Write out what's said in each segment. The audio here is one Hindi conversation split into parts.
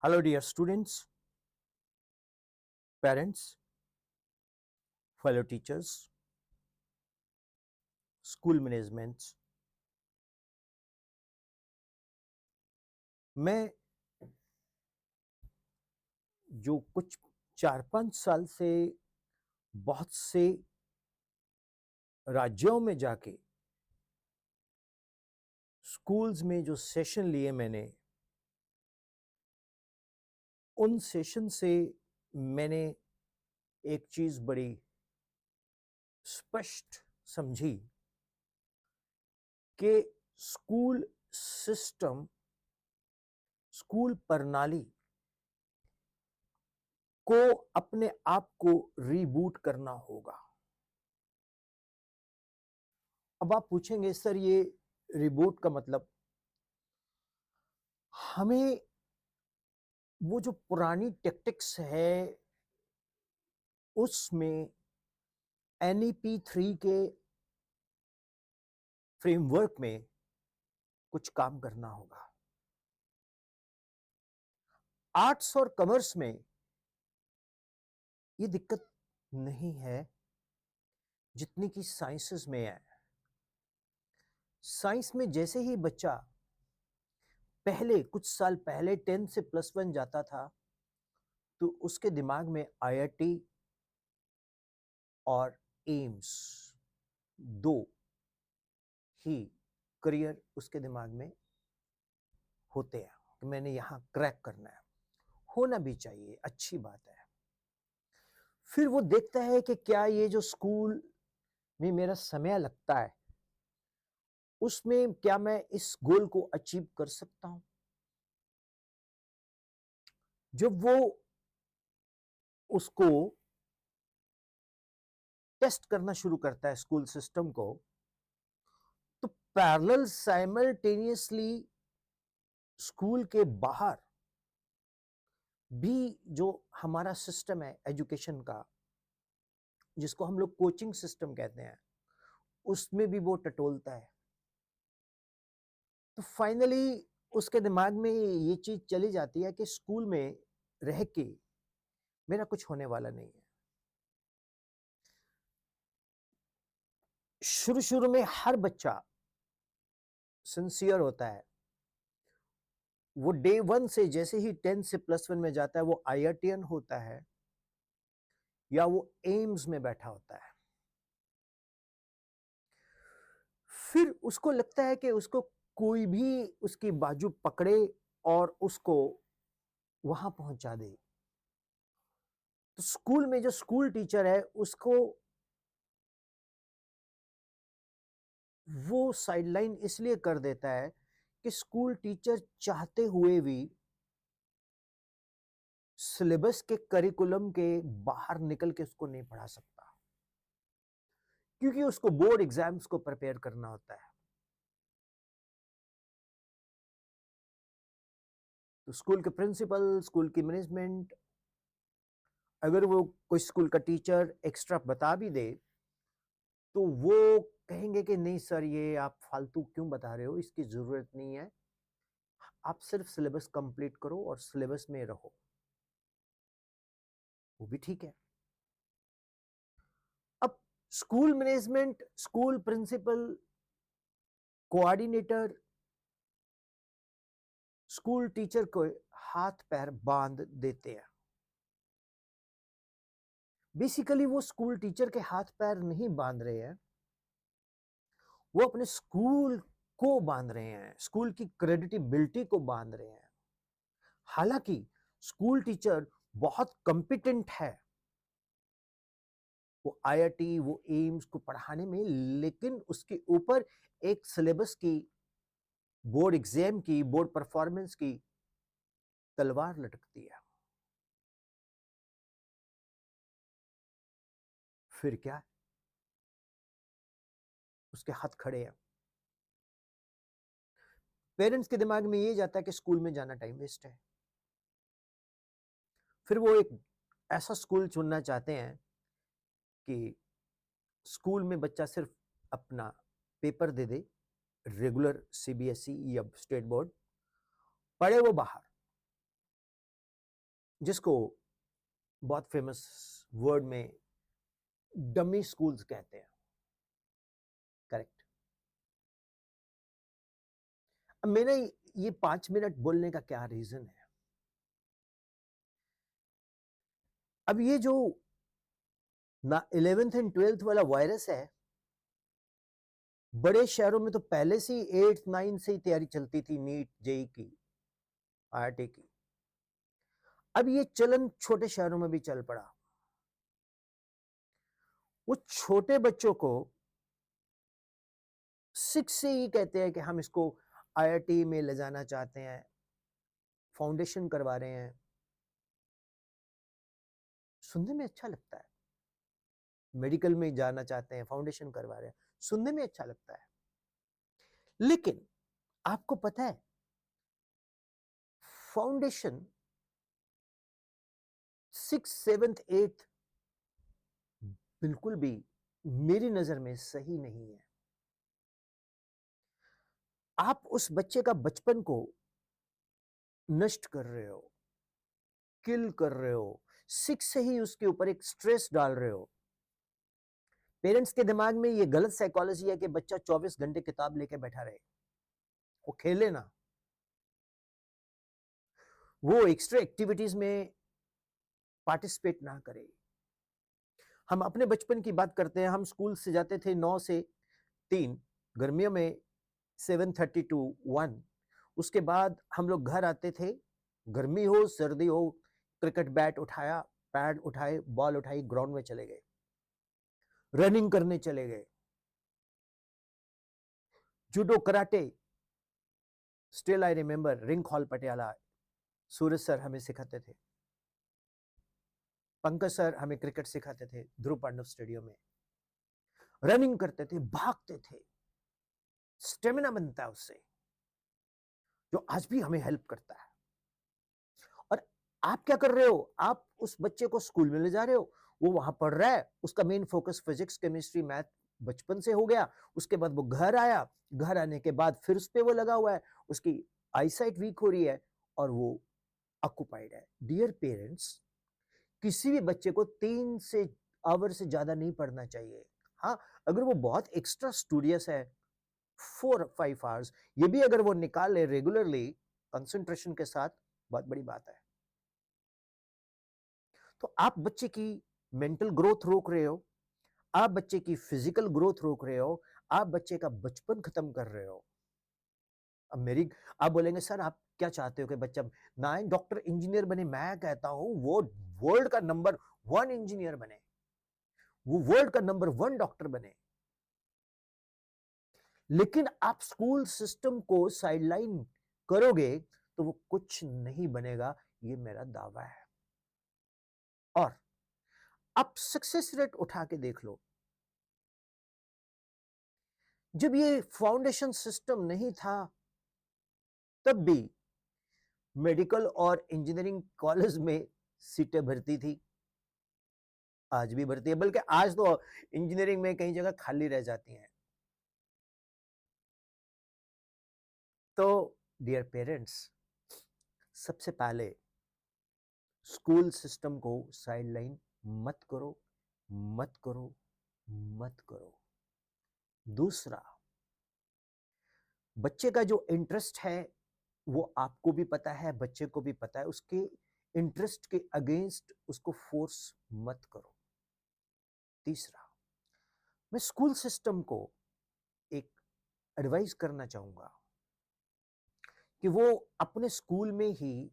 Hello, dear students, parents, fellow teachers, school managements. मैं जो कुछ 4-5 साल से बहुत से राज्यों में जाके स्कूल्स में जो सेशन लिए मैंने, उन सेशन से मैंने एक चीज़ बड़ी स्पष्ट समझी कि स्कूल सिस्टम, स्कूल प्रणाली को अपने आप को रीबूट करना होगा। अब आप पूछेंगे सर ये रिबूट का मतलब? हमें वो जो पुरानी टैक्टिक्स है उसमें NEP 3 के फ्रेमवर्क में कुछ काम करना होगा। आर्ट्स और कॉमर्स में ये दिक्कत नहीं है जितनी कि साइंसेस में है। साइंस में जैसे ही बच्चा पहले कुछ साल पहले 10 से +1 जाता था तो उसके दिमाग में IIT और एम्स दो ही करियर उसके दिमाग में होते हैं कि मैंने यहां क्रैक करना है। होना भी चाहिए, अच्छी बात है। फिर वो देखता है कि क्या ये जो स्कूल में मेरा समय लगता है उसमें क्या मैं इस गोल को अचीव कर सकता हूं। जब वो उसको टेस्ट करना शुरू करता है स्कूल सिस्टम को, तो पैरेलल साइमल्टेनियसली स्कूल के बाहर भी जो हमारा सिस्टम है एजुकेशन का, जिसको हम लोग कोचिंग सिस्टम कहते हैं, उसमें भी वो टटोलता है। तो फाइनली उसके दिमाग में ये चीज चली जाती है कि स्कूल में रह के मेरा कुछ होने वाला नहीं है। शुरू शुरू में हर बच्चा सिंसियर होता है। वो डे 1 से जैसे ही 10 से +1 में जाता है वो IITian होता है या वो एम्स में बैठा होता है। फिर उसको लगता है कि उसको कोई भी उसकी बाजू पकड़े और उसको वहां पहुंचा दे। तो स्कूल में जो स्कूल टीचर है उसको वो साइडलाइन इसलिए कर देता है कि स्कूल टीचर चाहते हुए भी सिलेबस के करिकुलम के बाहर निकल के उसको नहीं पढ़ा सकता, क्योंकि उसको बोर्ड एग्जाम्स को प्रिपेयर करना होता है। तो स्कूल के प्रिंसिपल, स्कूल की मैनेजमेंट, अगर वो कोई स्कूल का टीचर एक्स्ट्रा बता भी दे तो वो कहेंगे कि नहीं सर ये आप फालतू क्यों बता रहे हो, इसकी जरूरत नहीं है, आप सिर्फ सिलेबस कंप्लीट करो और सिलेबस में रहो। वो भी ठीक है। अब school management, school principal, coordinator school teacher को हाथ पैर बांध देते हैं। बेसिकली वो स्कूल टीचर के हाथ पैर नहीं बांध रहे हैं, वो अपने स्कूल को बांध रहे हैं, स्कूल की क्रेडिटेबिलिटी को बांध रहे हैं। हालांकि स्कूल टीचर बहुत कॉम्पिटेंट है, वो IIT वो एम्स को पढ़ाने में, लेकिन उसके ऊपर एक सिलेबस की, बोर्ड एग्जाम की, बोर्ड परफॉर्मेंस की तलवार लटकती है। फिर क्या, उसके हाथ खड़े हैं। पेरेंट्स के दिमाग में ये जाता है कि स्कूल में जाना टाइम वेस्ट है। फिर वो एक ऐसा स्कूल चुनना चाहते हैं कि स्कूल में बच्चा सिर्फ अपना पेपर दे दे, रेगुलर CBSE या स्टेट बोर्ड, पढ़े वो बाहर। जिसको बहुत फेमस वर्ड में डमी स्कूल्स कहते हैं, करेक्ट। अब मेरा ये 5 मिनट बोलने का क्या रीजन है? अब ये जो ना 11th एंड 12th वाला वायरस है, बड़े शहरों में तो पहले से ही 8th 9th से ही तैयारी चलती थी, नीट जेई की, आईआईटी की। अब ये चलन छोटे शहरों में भी चल पड़ा। वो छोटे बच्चों को 6 से ही कहते हैं कि हम इसको आईआईटी में ले जाना चाहते हैं, फाउंडेशन करवा रहे हैं। सुनने में अच्छा लगता है। मेडिकल में जाना चाहते हैं, फाउंडेशन करवा रहे हैं, सुनने में अच्छा लगता है। लेकिन आपको पता है, फाउंडेशन 6, 7, 8 बिल्कुल भी मेरी नजर में सही नहीं है। आप उस बच्चे का बचपन को नष्ट कर रहे हो, किल कर रहे हो, 6 से ही उसके ऊपर एक स्ट्रेस डाल रहे हो। पेरेंट्स के दिमाग में ये गलत साइकोलॉजी है कि बच्चा 24 घंटे किताब लेके बैठा रहे, वो खेले ना, वो एक्स्ट्रा एक्टिविटीज में पार्टिसिपेट ना करे। हम अपने बचपन की बात करते हैं, हम स्कूल से जाते थे 9 से 3, गर्मियों में 7:30 to 1। उसके बाद हम लोग घर आते थे, गर्मी हो सर्दी हो, क्रिकेट बैट उठाया, पैड उठाए, बॉल उठाई, ग्राउंड में चले गए, रनिंग करने चले गए, judo karate. Still I remember ring hall Patiala, Suraj sir हमें सिखाते थे, पंकज सर हमें क्रिकेट सिखाते थे ध्रुव पांडव स्टेडियम में। रनिंग करते थे, भागते थे, स्टेमिना बनता है उससे, जो आज भी हमें हेल्प करता है। और आप क्या कर रहे हो? आप उस बच्चे को स्कूल में ले जा रहे हो, वो वहां पढ़ रहा है, उसका main focus physics chemistry math बचपन से हो गया। उसके बाद वो घर आया, घर आने के बाद फिर उस पे वो लगा हुआ है, उसकी आईसाइट वीक हो रही है और वो ऑक्युपाइड है। डियर पेरेंट्स, किसी भी बच्चे को 3 से आवर से ज्यादा नहीं पढ़ना चाहिए। हाँ, अगर वो बहुत एक्स्ट्रा स्टूडियस है, 4-5 आवर्स, ये भी अगर वो निकाले रेगुलरली कंसंट्रेशन के साथ, बहुत बड़ी बात है। तो आप बच्चे की मेंटल ग्रोथ रोक रहे हो, आप बच्चे की फिजिकल ग्रोथ रोक रहे हो, आप बच्चे का बचपन खत्म कर रहे हो। अब मेरी आप बोलेंगे सर आप क्या चाहते हो कि बच्चा ना डॉक्टर इंजीनियर बने? मैं कहता हूं वो वर्ल्ड का नंबर 1 इंजीनियर बने, वो वर्ल्ड का नंबर 1 डॉक्टर बने। लेकिन आप स्कूल सिस्टम को साइडलाइन करोगे तो वो कुछ नहीं बनेगा, ये मेरा दावा है। और आप सक्सेस रेट उठा के देख लो, जब ये फाउंडेशन सिस्टम नहीं था तब भी मेडिकल और इंजीनियरिंग कॉलेज में सीटें भरती थी, आज भी भरती है, बल्कि आज तो इंजीनियरिंग में कई जगह खाली रह जाती हैं। तो डियर पेरेंट्स, सबसे पहले स्कूल सिस्टम को साइडलाइन मत करो, मत करो, मत करो। दूसरा, बच्चे का जो इंटरेस्ट है वो आपको भी पता है, बच्चे को भी पता है, उसके इंटरेस्ट के अगेंस्ट उसको फोर्स मत करो। तीसरा, मैं स्कूल सिस्टम को एक एडवाइस करना चाहूंगा कि वो अपने स्कूल में ही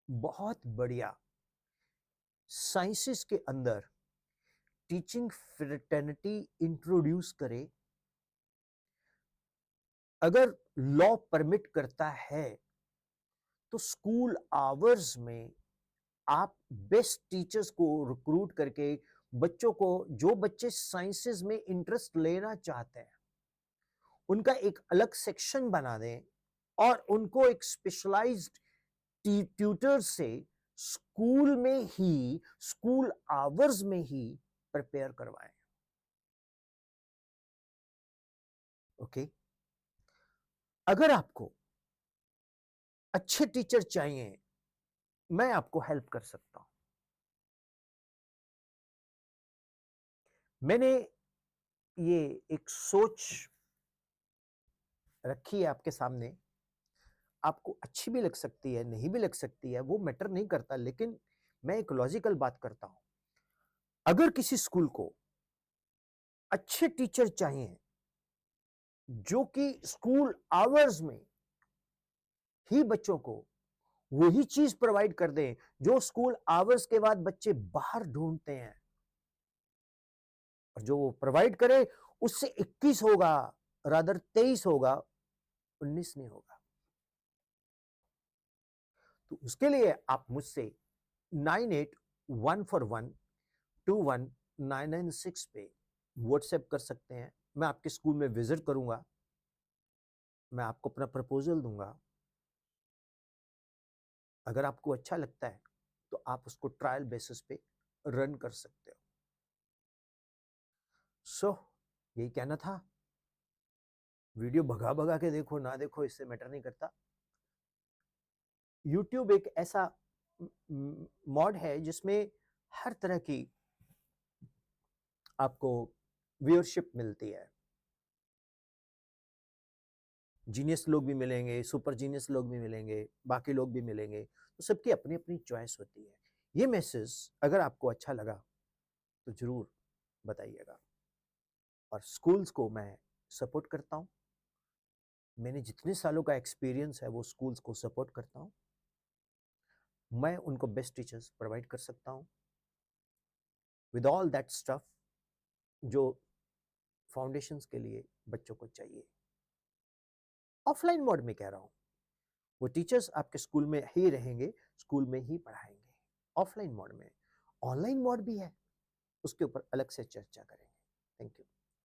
बहुत बढ़िया साइंसेस के अंदर टीचिंग फ्रेटर्निटी इंट्रोड्यूस करे। अगर लॉ परमिट करता है तो स्कूल आवर्स में आप बेस्ट टीचर्स को रिक्रूट करके बच्चों को, जो बच्चे साइंसेस में इंटरेस्ट लेना चाहते हैं, उनका एक अलग सेक्शन बना दें और उनको एक स्पेशलाइज्ड ट्यूटर से स्कूल में ही, स्कूल आवर्स में ही प्रिपेयर करवाएं। ओके, अगर आपको अच्छे टीचर चाहिए, मैं आपको हेल्प कर सकता हूं। मैंने ये एक सोच रखी है आपके सामने, आपको अच्छी भी लग सकती है, नहीं भी लग सकती है, वो मैटर नहीं करता, लेकिन मैं एक लॉजिकल बात करता हूं। अगर किसी स्कूल को अच्छे टीचर चाहिए जो कि स्कूल आवर्स में ही बच्चों को वही चीज प्रोवाइड कर दें जो स्कूल आवर्स के बाद बच्चे बाहर ढूंढते हैं, और जो वो प्रोवाइड करे उससे 21 होगा, रादर 23 होगा, 19 नहीं होगा। तो उसके लिए आप मुझसे 9814121996 पे व्हाट्सएप कर सकते हैं। मैं आपके स्कूल में विजिट करूंगा, मैं आपको अपना प्रपोजल दूंगा। अगर आपको अच्छा लगता है तो आप उसको ट्रायल बेसिस पे रन कर सकते हो। सो यही कहना था। वीडियो भगा भगा के देखो ना देखो, इससे मैटर नहीं करता। यूट्यूब एक ऐसा मॉड है जिसमें हर तरह की आपको व्यूअरशिप मिलती है। जीनियस लोग भी मिलेंगे, सुपर जीनियस लोग भी मिलेंगे, बाकी लोग भी मिलेंगे, तो सबकी अपनी अपनी चॉइस होती है। ये मैसेज अगर आपको अच्छा लगा तो जरूर बताइएगा। और स्कूल्स को मैं सपोर्ट करता हूँ, मैंने जितने सालों का एक्सपीरियंस है वो स्कूल्स को सपोर्ट करता हूँ। मैं उनको बेस्ट टीचर्स प्रोवाइड कर सकता हूँ विद ऑल दैट स्टफ जो फाउंडेशंस के लिए बच्चों को चाहिए। ऑफलाइन मोड में कह रहा हूँ, वो टीचर्स आपके स्कूल में ही रहेंगे, स्कूल में ही पढ़ाएंगे ऑफलाइन मोड में। ऑनलाइन मोड भी है, उसके ऊपर अलग से चर्चा करेंगे। Thank you.